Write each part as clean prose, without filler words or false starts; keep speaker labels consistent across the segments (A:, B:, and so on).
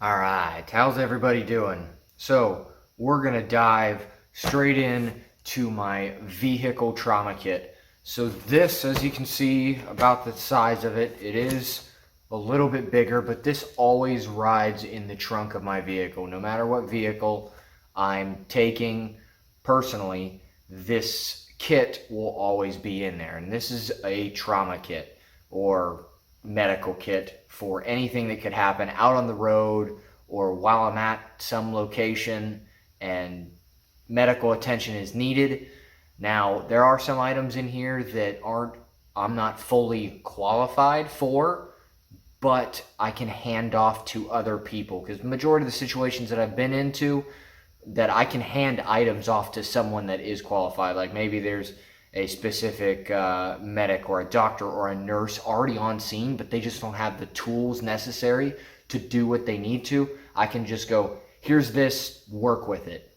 A: All right, how's everybody doing? So we're gonna dive straight in to my vehicle trauma kit. So this, as you can see, about the size of it, it is a little bit bigger, but this always rides in the trunk of my vehicle. No matter what vehicle I'm taking personally, this kit will always be in there. And this is a trauma kit or medical kit for anything that could happen out on the road or while I'm at some location and medical attention is needed. Now, there are some items in here that I'm not fully qualified for, but I can hand off to other people because the majority of the situations that I've been into, that I can hand items off to someone that is qualified. Like maybe there's a specific medic or a doctor or a nurse already on scene, but they just don't have the tools necessary to do what they need to. I can just go, here's this, work with it.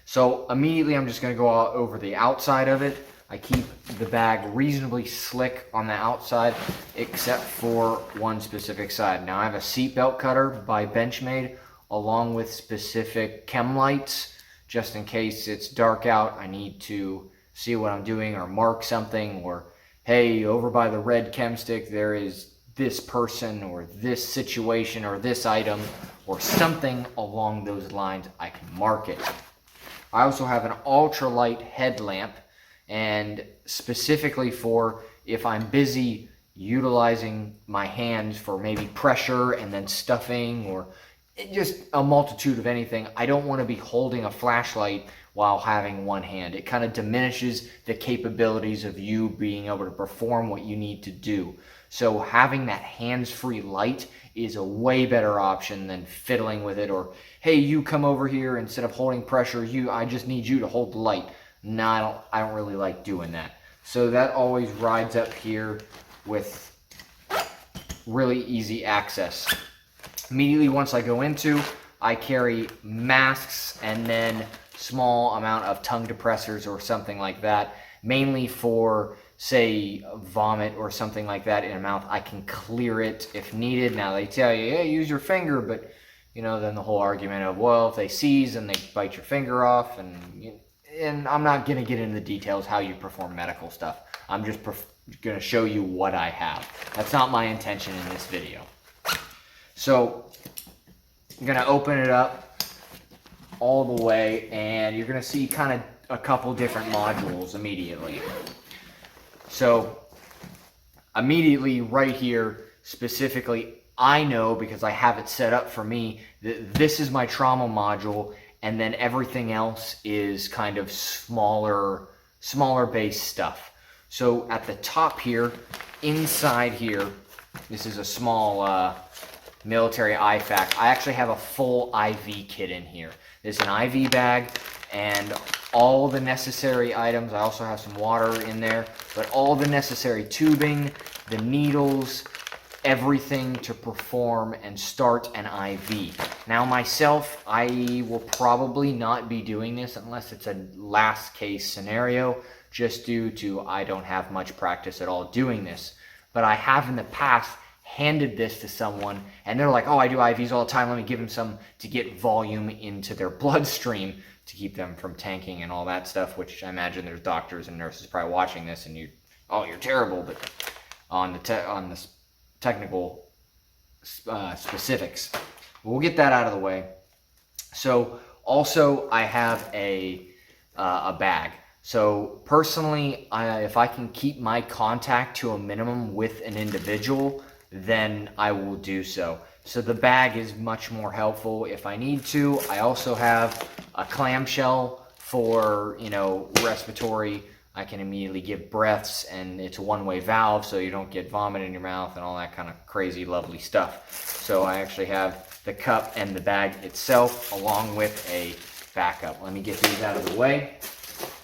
A: So immediately I'm just going to go over the outside of it. I keep the bag reasonably slick on the outside, except for one specific side. Now I have a seatbelt cutter by Benchmade, along with specific chem lights, just in case it's dark out, I need to see what I'm doing or mark something, or hey, over by the red chem stick there is this person or this situation or this item or something along those lines. I can mark it. I also have an ultralight headlamp, and specifically for if I'm busy utilizing my hands for maybe pressure and then stuffing or just a multitude of anything, I don't want to be holding a flashlight while having one hand. It kind of diminishes the capabilities of you being able to perform what you need to do. So having that hands-free light is a way better option than fiddling with it, or hey, you come over here, instead of holding pressure, I just need you to hold the light. No, I don't really like doing that. So that always rides up here with really easy access. Immediately once I go into, I carry masks and then small amount of tongue depressors or something like that, mainly for, say, vomit or something like that in a mouth. I can clear it if needed. Now they tell you, hey, use your finger, but then the whole argument of, well, if they seize and they bite your finger off, and I'm not going to get into the details how you perform medical stuff. I'm just going to show you what I have. That's not my intention in this video. So I'm going to open it up all the way, and you're going to see kind of a couple different modules immediately. So immediately right here, specifically, I know because I have it set up for me that this is my trauma module, and then everything else is kind of smaller base stuff. So at the top here, inside here, this is a small military IFAC. I actually have a full IV kit in here. There's an IV bag and all the necessary items. I also have some water in there, but all the necessary tubing, the needles, everything to perform and start an IV. Now myself, I will probably not be doing this unless it's a last case scenario, just due to I don't have much practice at all doing this. But I have in the past handed this to someone and they're like, oh, I do IVs all the time, let me give them some to get volume into their bloodstream to keep them from tanking and all that stuff, which I imagine there's doctors and nurses probably watching this and you're terrible, but on the technical specifics. We'll get that out of the way. So also I have a bag. So personally, if I can keep my contact to a minimum with an individual, then I will do so. So the bag is much more helpful if I need to. I also have a clamshell for, respiratory. I can immediately give breaths, and it's a one-way valve, so you don't get vomit in your mouth and all that kind of crazy, lovely stuff. So I actually have the cup and the bag itself, along with a backup. Let me get these out of the way.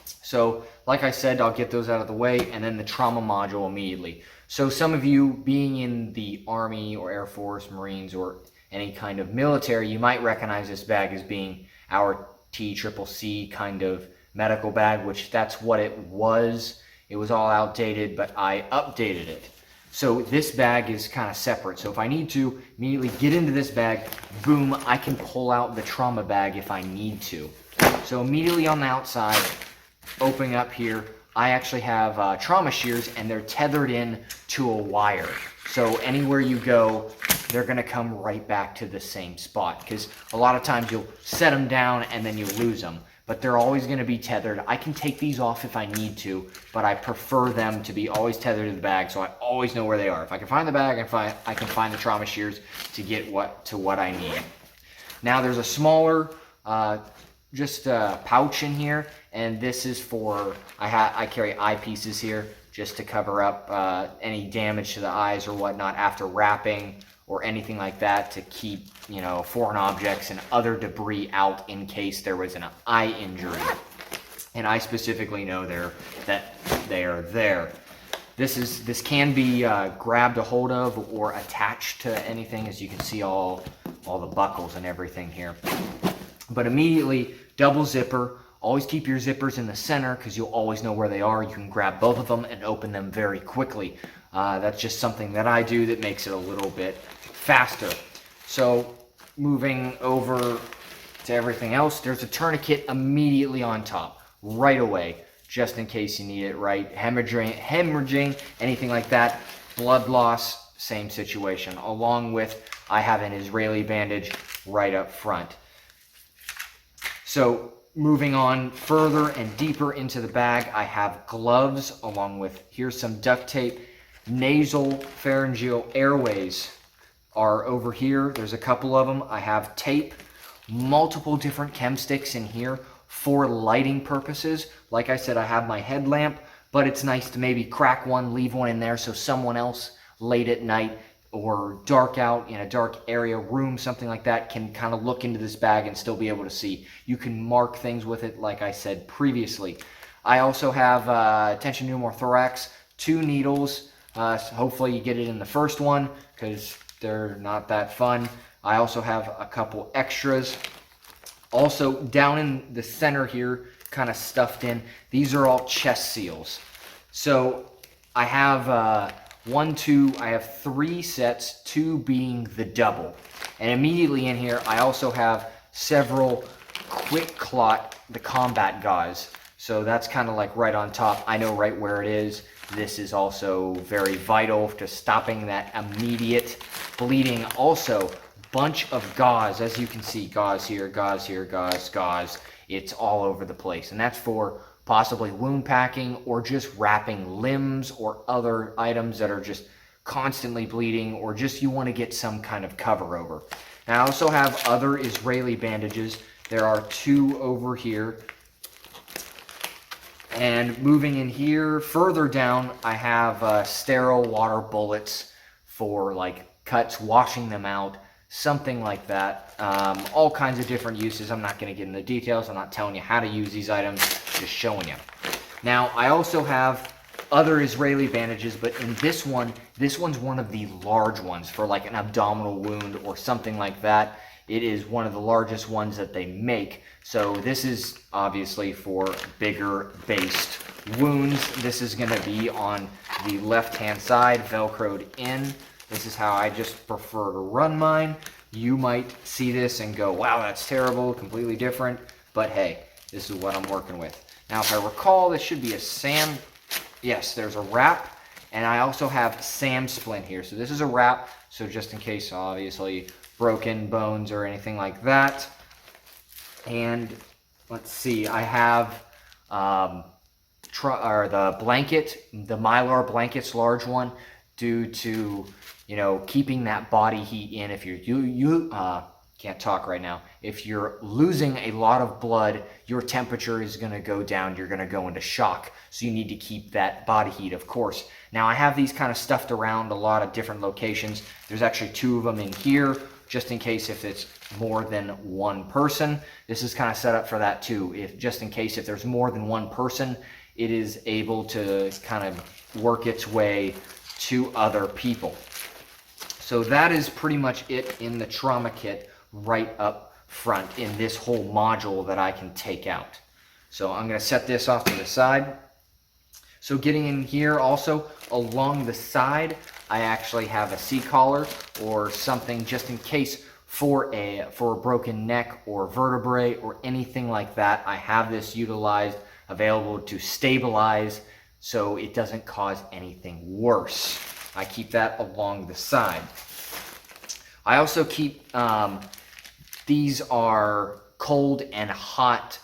A: So, like I said, I'll get those out of the way, and then the trauma module immediately. So some of you being in the Army or Air Force, Marines, or any kind of military, you might recognize this bag as being our TCCC kind of medical bag, which that's what it was. It was all outdated, but I updated it. So this bag is kind of separate. So if I need to immediately get into this bag, boom, I can pull out the trauma bag if I need to. So immediately on the outside, opening up here, I actually have trauma shears, and they're tethered in to a wire. So anywhere you go, they're gonna come right back to the same spot, because a lot of times you'll set them down and then you lose them, but they're always gonna be tethered. I can take these off if I need to, but I prefer them to be always tethered to the bag, so I always know where they are. If I can find the bag, I can find the trauma shears to get what I need. Now there's a smaller pouch in here, and this is for, I carry eyepieces here just to cover up any damage to the eyes or whatnot after wrapping or anything like that, to keep, you know, foreign objects and other debris out in case there was an eye injury. And I specifically know that they are there. This can be grabbed a hold of or attached to anything, as you can see all the buckles and everything here. But immediately, double zipper. Always keep your zippers in the center, because you'll always know where they are. You can grab both of them and open them very quickly. That's just something that I do that makes it a little bit faster. So moving over to everything else, there's a tourniquet immediately on top, right away, just in case you need it, right? Hemorrhaging, anything like that. Blood loss, same situation. Along with, I have an Israeli bandage right up front. So moving on further and deeper into the bag, I have gloves, along with, here's some duct tape. Nasal pharyngeal airways are over here. There's a couple of them. I have tape, multiple different chem sticks in here for lighting purposes. Like I said, I have my headlamp, but it's nice to maybe crack one, leave one in there, so someone else late at night or dark out in a dark area, room, something like that, can kind of look into this bag and still be able to see. You can mark things with it, like I said previously. I also have tension pneumothorax, 2 needles. Hopefully you get it in the first one, because they're not that fun. I also have a couple extras. Also, down in the center here, kind of stuffed in, these are all chest seals. So I have I have 3 sets, 2 being the double. And immediately in here, I also have several quick clot, the combat gauze. So that's kind of like right on top. I know right where it is. This is also very vital to stopping that immediate bleeding. Also, bunch of gauze, as you can see, gauze here, gauze here, gauze. It's all over the place. And that's for possibly wound packing or just wrapping limbs or other items that are just constantly bleeding, or just you want to get some kind of cover over. And I also have other Israeli bandages. There are 2 over here. And moving in here, further down, I have sterile water bullets for like cuts, washing them out, something like that. All kinds of different uses. I'm not going to get into details. I'm not telling you how to use these items, just showing you. Now, I also have other Israeli bandages, but in this one's one of the large ones for like an abdominal wound or something like that. It is one of the largest ones that they make. So this is obviously for bigger based wounds. This is going to be on the left-hand side, Velcroed in. This is how I just prefer to run mine. You might see this and go, wow, that's terrible, completely different. But hey, this is what I'm working with. Now, if I recall, this should be a SAM. Yes, there's a wrap. And I also have SAM splint here. So this is a wrap. So just in case, obviously, broken bones or anything like that. And let's see, I have the blanket, the Mylar blankets, large one, due to, you know, keeping that body heat in. If you can't talk right now. If you're losing a lot of blood, your temperature is going to go down. You're going to go into shock. So you need to keep that body heat, of course. Now, I have these kind of stuffed around a lot of different locations. There's actually 2 of them in here, just in case if it's more than one person. This is kind of set up for that too. Just in case if there's more than one person, it is able to kind of work its way to other people. So that is pretty much it in the trauma kit right up front in this whole module that I can take out. So I'm going to set this off to the side. So getting in here also, along the side, I actually have a C-collar or something just in case for a broken neck or vertebrae or anything like that. I have this utilized, available to stabilize so it doesn't cause anything worse. I keep that along the side. I also keep, these are cold and hot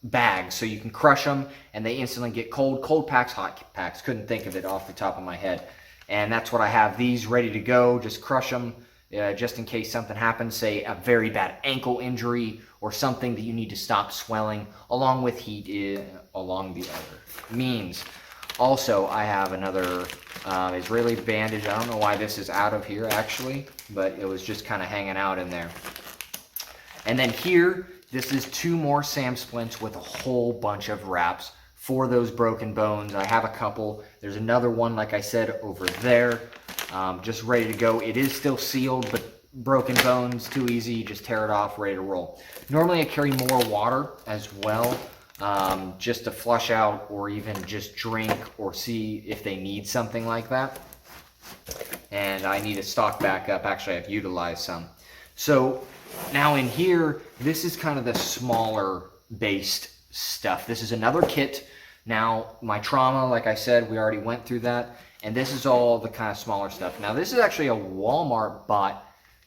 A: bags, so you can crush them and they instantly get cold. Cold packs, hot packs, couldn't think of it off the top of my head. And that's what I have these ready to go. Just crush them just in case something happens, say a very bad ankle injury or something that you need to stop swelling, along with heat along the other means. Also, I have another Israeli bandage. I don't know why this is out of here actually, but it was just kind of hanging out in there. And then here, this is 2 more SAM splints with a whole bunch of wraps for those broken bones. I have a couple. There's another one, like I said, over there, just ready to go. It is still sealed, but broken bones, too easy. You just tear it off, ready to roll. Normally I carry more water as well, just to flush out or even just drink or see if they need something like that. And I need to stock back up. Actually, I've utilized some. So now in here, this is kind of the smaller based stuff. This is another kit. Now, my trauma, like I said, we already went through that. And this is all the kind of smaller stuff. Now, this is actually a Walmart bought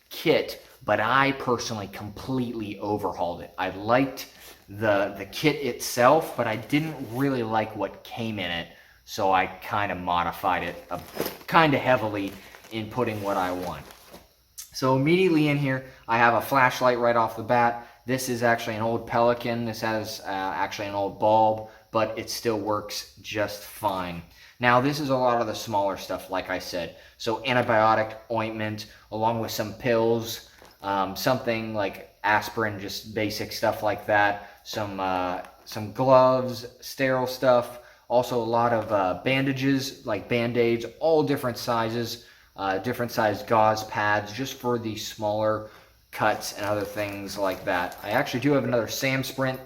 A: kit, but I personally completely overhauled it. I liked the kit itself, but I didn't really like what came in it. So I kind of modified it kind of heavily in putting what I want. So immediately in here, I have a flashlight right off the bat. This is actually an old Pelican. This has actually an old bulb, but it still works just fine. Now, this is a lot of the smaller stuff, like I said. So antibiotic ointment, along with some pills, something like aspirin, just basic stuff like that. Some gloves, sterile stuff. Also a lot of bandages, like Band-Aids, all different sizes. Different size gauze pads just for the smaller cuts and other things like that. I actually do have another SAM splint.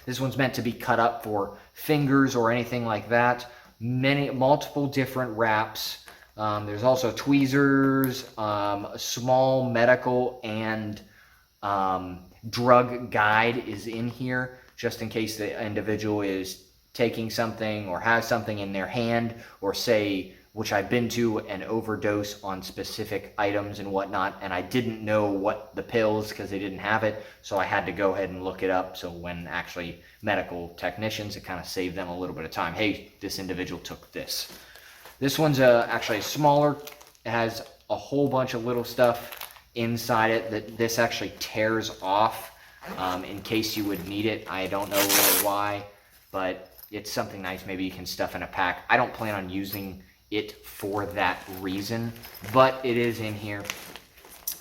A: This one's meant to be cut up for fingers or anything like that. Multiple different wraps. There's also tweezers, a small medical and drug guide is in here just in case the individual is taking something or has something in their hand, or say, which I've been to, an overdose on specific items and whatnot, and I didn't know what the pills, because they didn't have it, so I had to go ahead and look it up. So when actually medical technicians, it kind of saved them a little bit of time. Hey, this individual took this. This one's actually smaller. It has a whole bunch of little stuff inside it that this actually tears off in case you would need it. I don't know really why, but it's something nice maybe you can stuff in a pack. I don't plan on using it for that reason, but it is in here.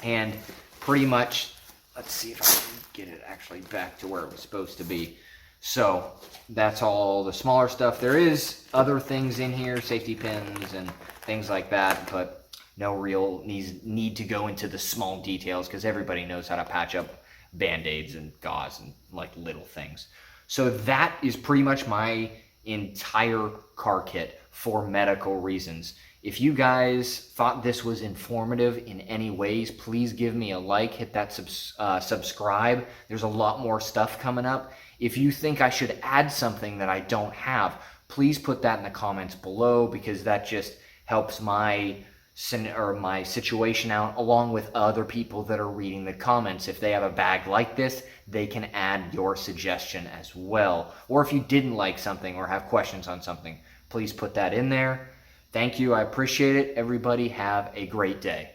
A: And pretty much, let's see if I can get it actually back to where it was supposed to be. So that's all the smaller stuff. There is other things in here, safety pins and things like that, but no real need to go into the small details because everybody knows how to patch up Band-Aids and gauze and like little things. So that is pretty much my entire car kit for medical reasons. If you guys thought this was informative in any ways, please give me a like, hit that subscribe. There's a lot more stuff coming up. If you think I should add something that I don't have, please put that in the comments below, because that just helps my situation out, along with other people that are reading the comments. If they have a bag like this, they can add your suggestion as well. Or if you didn't like something or have questions on something, please put that in there. Thank you. I appreciate it. Everybody have a great day.